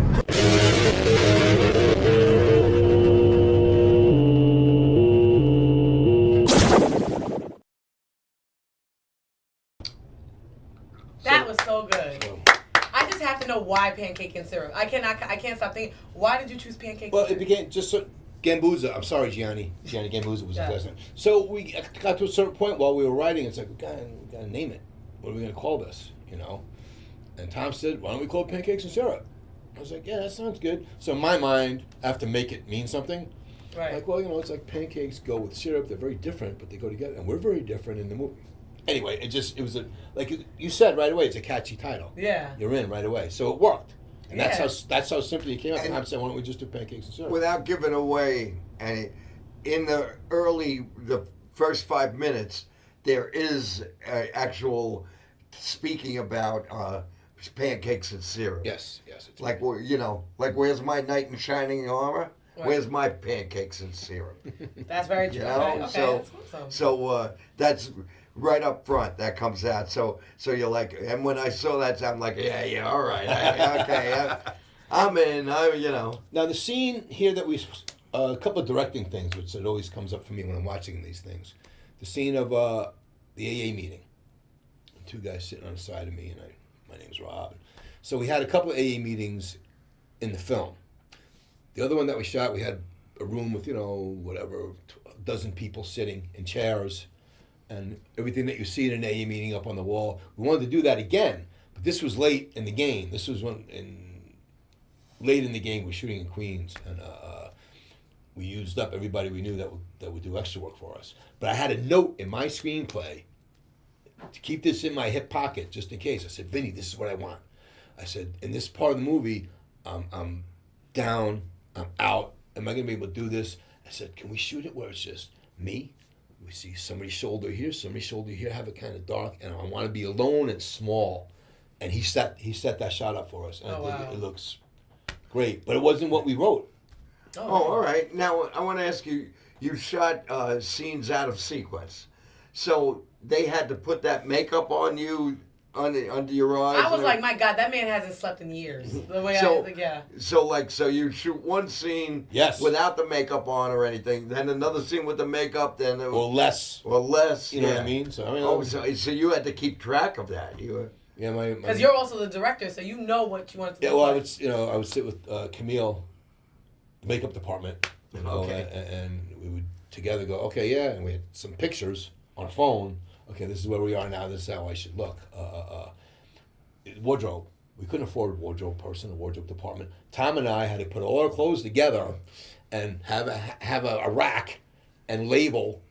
That was so good. I just have to know why pancake and syrup. I can't stop thinking. Why did you choose pancake? Well, and syrup? it began just so Gambuza. I'm sorry, Gianni. Gianni Gambuza was his last name. So we got to a certain point while we were writing. It's like we gotta name it. What are we gonna call this? You know. And Tom said, "Why don't we call it pancakes and syrup?" I was like, "Yeah, that sounds good." So in my mind, I have to make it mean something. Right. Like, well, you know, it's like pancakes go with syrup. They're very different, but they go together, and we're very different in the movie. Anyway, it was like you said right away. It's a catchy title. Yeah. You're in right away, so it worked, and Yeah. that's how simply it came up. And I'm saying, why don't we just do pancakes and syrup? Without giving away any, in the first 5 minutes, there is actual speaking about pancakes and syrup. Yes. It's like, where's my knight in shining armor? Right. Where's my pancakes and syrup? That's very true. You know? Okay. So that's right up front. That comes out. So you're like, and when I saw that, I'm like, yeah, all right, okay, I'm in. Now the scene here that we, a couple of directing things, which it always comes up for me when I'm watching these things. The scene of the AA meeting. 2 guys sitting on the side of me, and my name's Rob. So we had a couple of AA meetings in the film. The other one that we shot, we had a room with, whatever, a dozen people sitting in chairs and everything that you see in an AA meeting up on the wall. We wanted to do that again, but this was late in the game. This was late in the game. We were shooting in Queens, and we used up everybody we knew that would do extra work for us. But I had a note in my screenplay to keep this in my hip pocket just in case. I said, Vinny, this is what I want. I said, in this part of the movie, I'm down, I'm out. Am I going to be able to do this? I said, can we shoot it where it's just me? We see somebody's shoulder here, have it kind of dark, and I want to be alone and small. And he set that shot up for us, and I think it looks great. But it wasn't what we wrote. Oh, all right. Now, I want to ask you, you shot scenes out of sequence. So they had to put that makeup on you under your eyes. I was like, my God, that man hasn't slept in years. The way So you shoot one scene without the makeup on or anything, then another scene with the makeup, then or less. Or less. You know what I mean? So I mean, so you had to keep track of that. You were. Yeah, because you're also the director, so you know what you want to do. Yeah, well, I would sit with Camille, the makeup department, and we would together go, okay, yeah, and we had some pictures on a phone. Okay, this is where we are now. This is how I should look. Wardrobe. We couldn't afford a wardrobe person, a wardrobe department. Tom and I had to put all our clothes together and have a rack and label.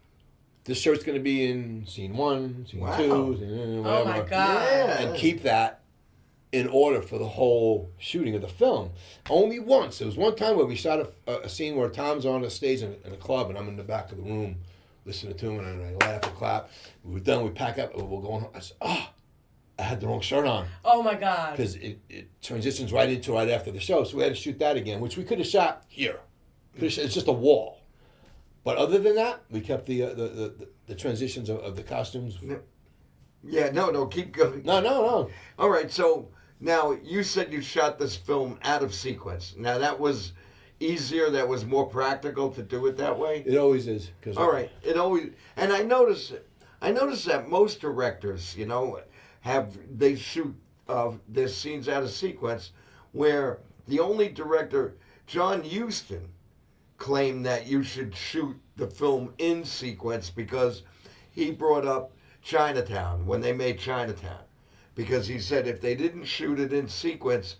This shirt's going to be in scene 1, scene 2, whatever. Oh my God! Yeah. And keep that in order for the whole shooting of the film. Only once. There was one time where we shot a scene where Tom's on the stage in a club, and I'm in the back of the room listening to him, and I laugh and clap. We were done. We pack up. We're going home. I said, I had the wrong shirt on. Oh my God! Because it transitions right after the show, so we had to shoot that again, which we could have shot here. It's just a wall. But other than that, we kept the transitions of the costumes. Yeah, no, keep going. No. All right, so now you said you shot this film out of sequence. Now that was easier, that was more practical to do it that way? It always is. All right, and I notice that most directors, they shoot their scenes out of sequence, where the only director, John Huston, claimed that you should shoot the film in sequence because he brought up Chinatown, when they made Chinatown. Because he said if they didn't shoot it in sequence,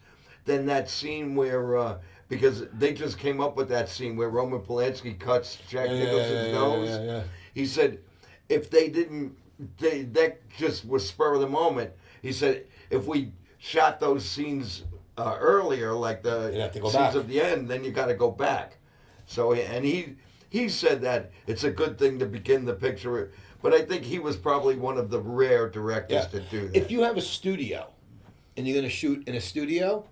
then that scene where, because they just came up with that scene where Roman Polanski cuts Jack Nicholson's nose. Yeah. He said if they didn't, that just was spur of the moment. He said if we shot those scenes earlier, like the scenes of the end, then you got to go back. So, and he said that it's a good thing to begin the picture, but I think he was probably one of the rare directors to do that. If you have a studio and you're going to shoot in a studio,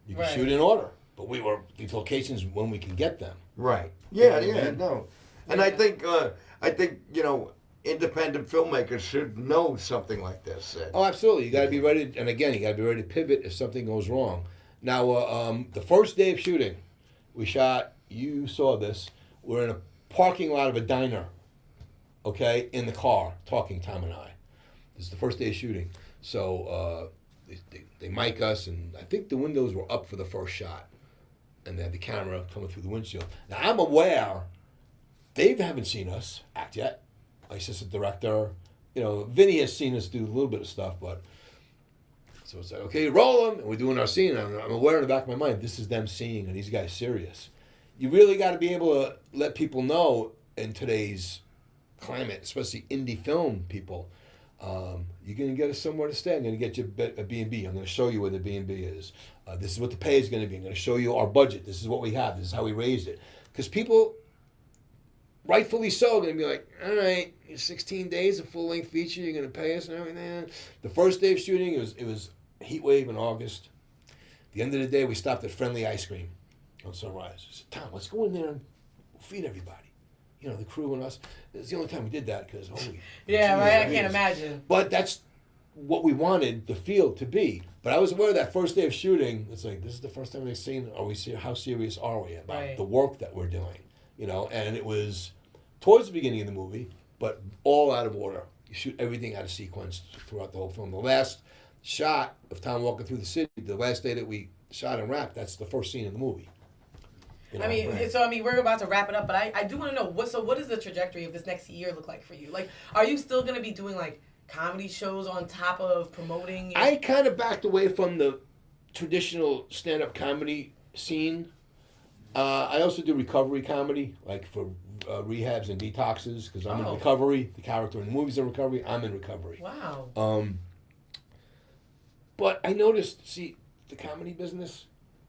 you can shoot in order. But these locations when we can get them. Right. Yeah, no. And I think independent filmmakers should know something like this. Oh, absolutely. You got to be ready, and again, you got to be ready to pivot if something goes wrong. Now, the first day of shooting, we shot. You saw this. We're in a parking lot of a diner, okay, in the car, talking, Tom and I. This is the first day of shooting. So they mic us, and I think the windows were up for the first shot. And they had the camera coming through the windshield. Now, I'm aware they haven't seen us act yet. My assistant director, Vinny has seen us do a little bit of stuff, but so it's like, okay, roll them, and we're doing our scene. I'm aware in the back of my mind, this is them seeing, and these guys serious. You really got to be able to let people know in today's climate, especially indie film people, you're going to get us somewhere to stay. I'm going to get you a B&B. I'm going to show you where the B&B is. This is what the pay is going to be. I'm going to show you our budget. This is what we have. This is how we raised it. Because people, rightfully so, are going to be like, all right, 16 days, a full-length feature, you're going to pay us and everything. The first day of shooting, it was a heat wave in August. At the end of the day, we stopped at Friendly Ice Cream on Sunrise. I said, Tom, let's go in there and feed everybody. The crew and us. It's the only time we did that because, yeah, right. I can't imagine. But that's what we wanted the field to be. But I was aware that first day of shooting, it's like, this is the first time they've seen, how serious are we about the work that we're doing? And it was towards the beginning of the movie, but all out of order. You shoot everything out of sequence throughout the whole film. The last shot of Tom walking through the city, the last day that we shot and wrapped, that's the first scene of the movie. We're about to wrap it up, but I do want to know, what does the trajectory of this next year look like for you? Like, are you still going to be doing, like, comedy shows on top of promoting? I kind of backed away from the traditional stand-up comedy scene. I also do recovery comedy, like for rehabs and detoxes, because I'm in recovery. The character in the movie's in recovery. I'm in recovery. Wow. But I noticed, the comedy business,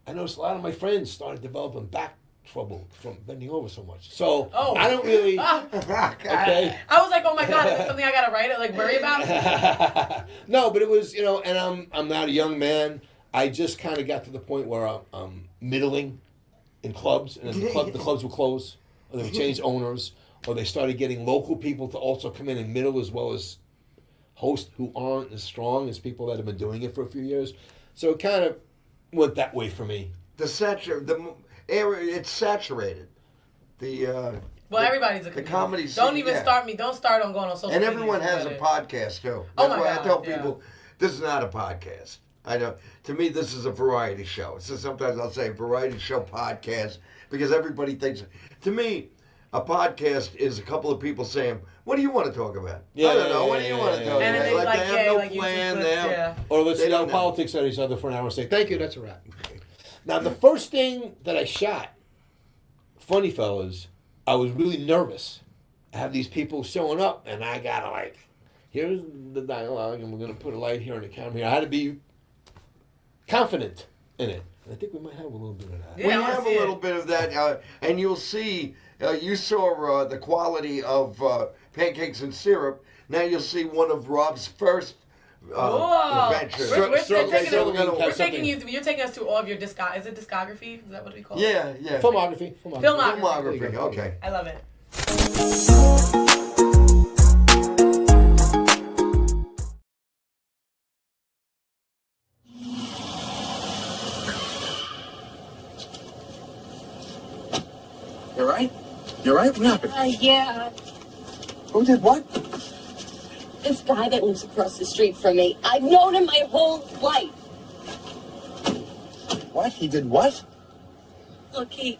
I noticed a lot of my friends started developing back trouble from bending over so much. So I don't really. Okay. I was like, oh my God, is this something I gotta write it, like worry about? No, but it was, and I'm not a young man. I just kind of got to the point where I'm middling in clubs, and the clubs would close, or they would change owners, or they started getting local people to also come in and middle as well as hosts who aren't as strong as people that have been doing it for a few years. So it kind of went that way for me. It's saturated. Well, everybody's a comedian. The comedy scene. Don't even start me. Don't start on going on social media. And everyone has a podcast too. Oh That's my why God, I tell people, this is not a podcast. I know. To me, this is a variety show. So sometimes I'll say variety show podcast because everybody thinks. To me, a podcast is a couple of people saying, "What do you want to talk about?" I don't know. What do you want to talk about? And Like they have no plan. Or let's They sit down don't know. politics at each other for an hour and say, "Thank you, that's a wrap." Now, the first thing that I shot, Funny Fellas, I was really nervous. I have these people showing up, and I gotta like, here's the dialogue, and we're gonna put a light here on the camera here. I had to be confident in it. And I think we might have a little bit of that. We have a little bit of that, and you'll see. You saw the quality of Pancakes and Syrup. Now you'll see one of Rob's first adventures. You're taking us to all of your discography. Is it discography? Is that what we call it? Yeah. Filmography. Filmography. Okay. I love it. You right? You right? What happened? Yeah. Who did what? This guy that lives across the street from me. I've known him my whole life. What? He did what? Look, he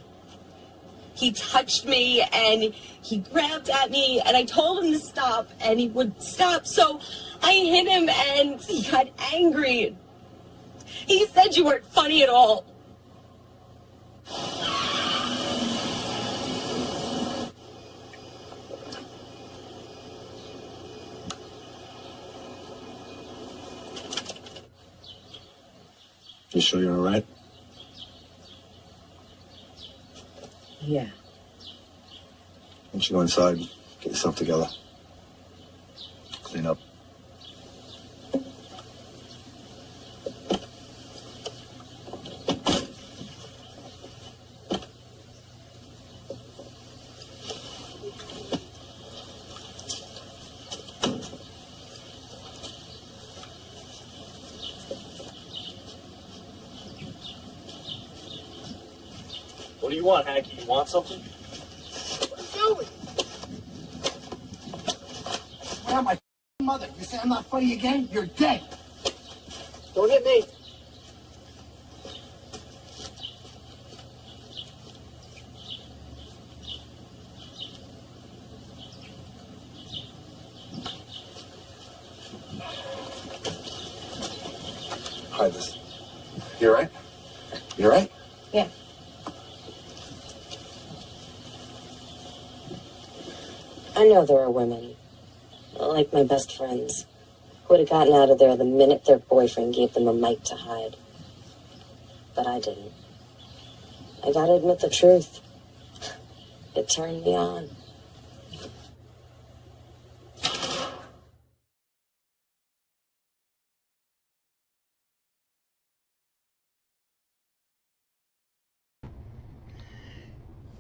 touched me and he grabbed at me and I told him to stop and he would stop. So I hit him and he got angry. He said you weren't funny at all. You sure you're all right? Yeah. Why don't you go inside, get yourself together, clean up. What do you want, Hanky? You want something? What are you doing? Well, my mother, you say I'm not funny again? You're dead. Don't hit me. Hide this. You all right? You all right? Yeah. I know there are women, like my best friends, who would have gotten out of there the minute their boyfriend gave them a mic to hide. But I didn't. I gotta admit the truth. It turned me on.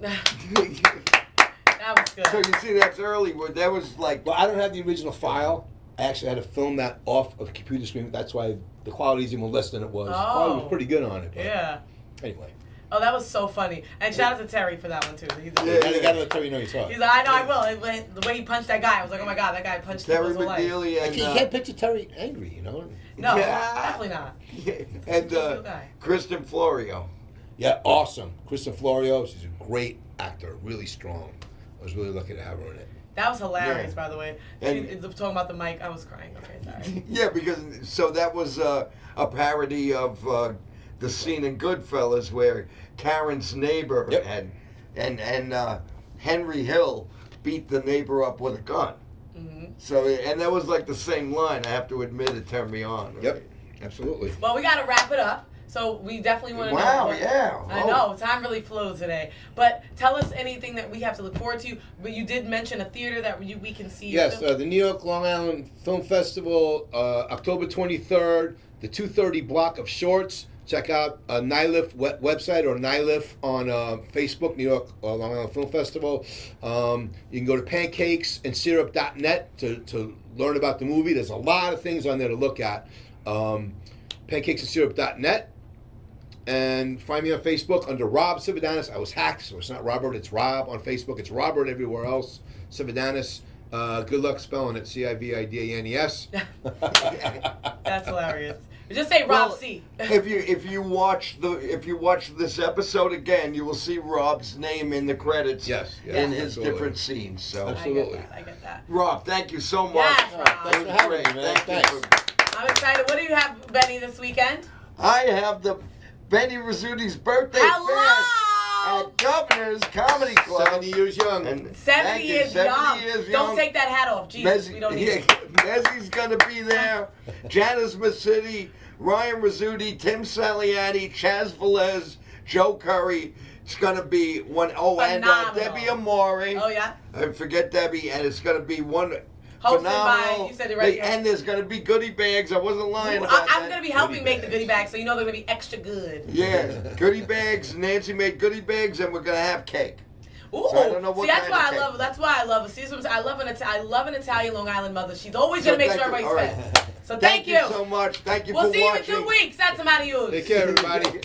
That was good. So you see, that's early. That was like. Well, I don't have the original file. I actually had to film that off of a computer screen. That's why the quality is even less than it was. The quality was pretty good on it. But Yeah. Anyway. Oh, that was so funny. And shout out to Terry for that one, too. He's You gotta let Terry know you saw it. He's like, I know, I will. The way he punched that guy, I was like, oh my God, that guy punched Terry his whole life. McNeely and You can't picture Terry angry, you know? No, Yeah. definitely not. and Kristen Florio. Yeah, awesome. Kristen Florio, she's a great actor, really strong. I was really lucky to have her in it. That was hilarious, by the way. And- Talking about the mic, I was crying. Okay, sorry. Yeah, because so that was a parody of the scene in Goodfellas where Karen's neighbor and Henry Hill beat the neighbor up with a gun. Mm-hmm. So and that was like the same line. I have to admit, it turned me on. Right? Yep, absolutely. Well, we got to wrap it up. So we definitely want to know. Wow, yeah. I know, time really flew today. But tell us anything that we have to look forward to. But you did mention a theater that we can see. Yes, the New York Long Island Film Festival, October 23rd, the 2:30 block of shorts. check out NYLIF website or NYLIF on Facebook, New York Long Island Film Festival. You can go to pancakesandsyrup.net to learn about the movie. There's a lot of things on there to look at. Pancakesandsyrup.net. And find me on Facebook under Rob Cividanis. I was hacked, so it's not Robert, it's Rob on Facebook. It's Robert everywhere else. Cividanis. Good luck spelling it. Cividanes. That's hilarious. Just say Rob C. If you watch this episode again, you will see Rob's name in the credits. Yes, in his absolutely. different scenes. So absolutely, I get that. Rob, thank you so much. Yes, Rob. Thanks for having me, man. Thanks. I'm excited. What do you have, Benny, this weekend? I have the Benny Rizzuto's birthday Hello! at Governor's Comedy Club. 70 years young. And 70 years young. Don't take that hat off. Jesus, we don't need it. Mezzi's going to be there. Janice Masidi, Ryan Rizzuti, Tim Saliani, Chaz Velez, Joe Curry. It's going to be one. Oh, phenomenal. And Debbie Amore. Oh, yeah? I forget Debbie. And it's going to be one hosted phenomenal. by, you said it right. And there's going to be goodie bags. I wasn't lying about that. I'm going to be helping make the goodie bags, so you know they're going to be extra good. Yeah, goodie bags. Nancy made goodie bags, and we're going to have cake. Ooh, so I don't know what that's kind why of I cake. love. That's why I love. See, I love an Italian Long Island mother. She's always gonna make sure everybody's fed. So thank you so much. Thank you we'll for watching. We'll see you in 2 weeks. That's some adios. Take care, everybody.